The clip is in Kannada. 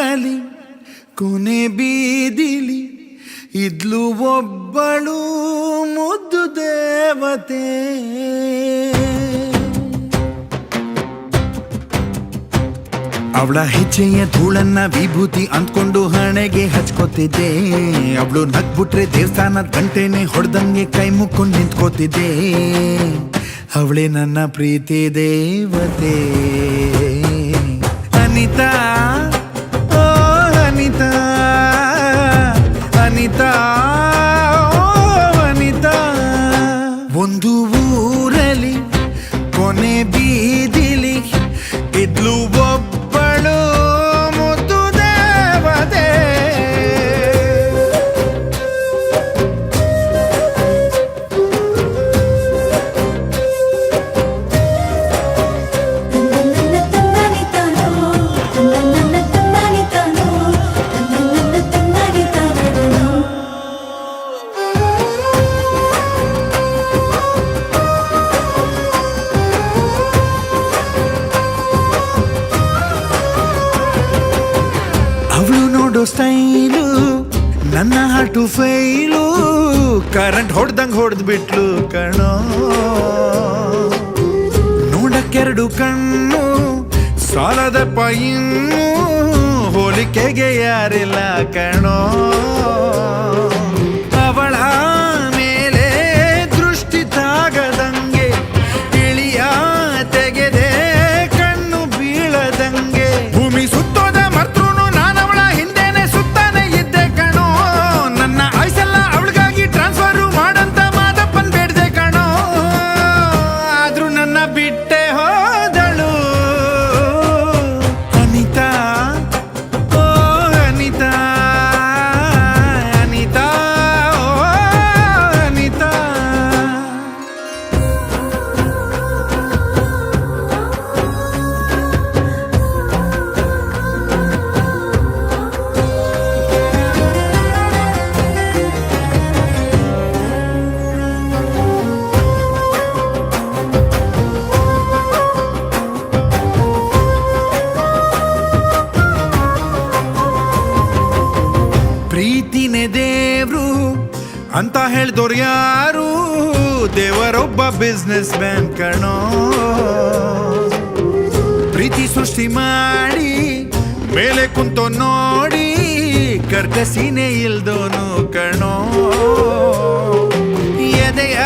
ಊರಲಿ ಕೊನೆ ಬೀದಿಲಿ ಇದ್ಲು ಒಬ್ಬಳು ಮುದ್ದು ದೇವತೆ. ಅವಳ ಹೆಜ್ಜೆಯ ಧೂಳನ್ನ ವಿಭೂತಿ ಅಂದ್ಕೊಂಡು ಹಣೆಗೆ ಹಚ್ಕೋತಿದ್ದೆ. ಅವಳು ನಗ್ಬಿಟ್ರೆ ದೇವಸ್ಥಾನದ ಗಂಟೆನೆ ಹೊಡೆದಂಗೆ ಕೈ ಮುಕ್ಕೊಂಡು ನಿಂತ್ಕೋತಿದ್ದೆ. ಅವಳೇ ನನ್ನ ಪ್ರೀತಿ ದೇವತೆ. ಅನಿತಾ, ಓ ಅನಿತಾ, ಅನಿತಾ, ಓ ಅನಿತಾ. ಒಂದು ಊರಲಿ ಕೊನೆ ಬೀದಿಲಿ ಇದ್ಲು ಒಬ್ಬಳು ಮುದ್ದು ದೇವತೆ. ಅವಳು ನೋಡೋ ಸ್ಟೈಲು ನನ್ನ ಹಾಟು ಫೈಲು. ಕರೆಂಟ್ ಹೊಡೆದಂಗೆ ಹೊಡೆದು ಬಿಟ್ಲು ಕಣೋ. ನೋಡಕ್ಕೆರಡು ಕಣ್ಣು ಸಾಲದಪ್ಪ ಇನ್ನು ಹೋಲಿಕೆಗೆ ಯಾರಿಲ್ಲ ಕಣೋ. ಅವಳ ಮೇಲೆ ದೃಷ್ಟಿ ತಾಗದಂಗೆ ಇಳಿಯ ತೆಗೆದೆ ಕಣ್ಣು ಬೀಳದಂಗೆ. ಭೂಮಿ ಸುತ್ತೋದ ಮರ್ತೃನು ನಾನವಳ ಹಿಂದೆನೆ ಸುತ್ತಾನೆ ಇದ್ದೆ ಕಣೋ. ನನ್ನ ಆಯ್ಸೆಲ್ಲ ಅವಳಿಗಾಗಿ ಟ್ರಾನ್ಸ್ಫರ್ ಮಾಡಂತ ಮಾದಪ್ಪನ್ ಬೇಡ್ದೆ ಕಣೋ. ಆದ್ರೂ ನನ್ನ ಬಿಟ್ಟೆ ಹೋದಳು. ಅನಿತಾ, ಓ ಅನಿತಾ, ಅನಿತಾ, ಓ ಅನಿತಾ. ಪ್ರೀತಿನೇ ದೇವ್ರು ಅಂತ ಹೇಳ್ದೋರು ಯಾರು? ದೇವರೊಬ್ಬ ಬಿಸ್ನೆಸ್ ಮ್ಯಾನ್ ಕಣೋ. ಪ್ರೀತಿ ಸೃಷ್ಟಿ ಮಾಡಿ ಮೇಲೆ ಕುಂತೋ ನೋಡಿ ಕರ್ಕಸಿನೇ ಇಲ್ದೋನು ಕಣೋ. ಎದೆಯ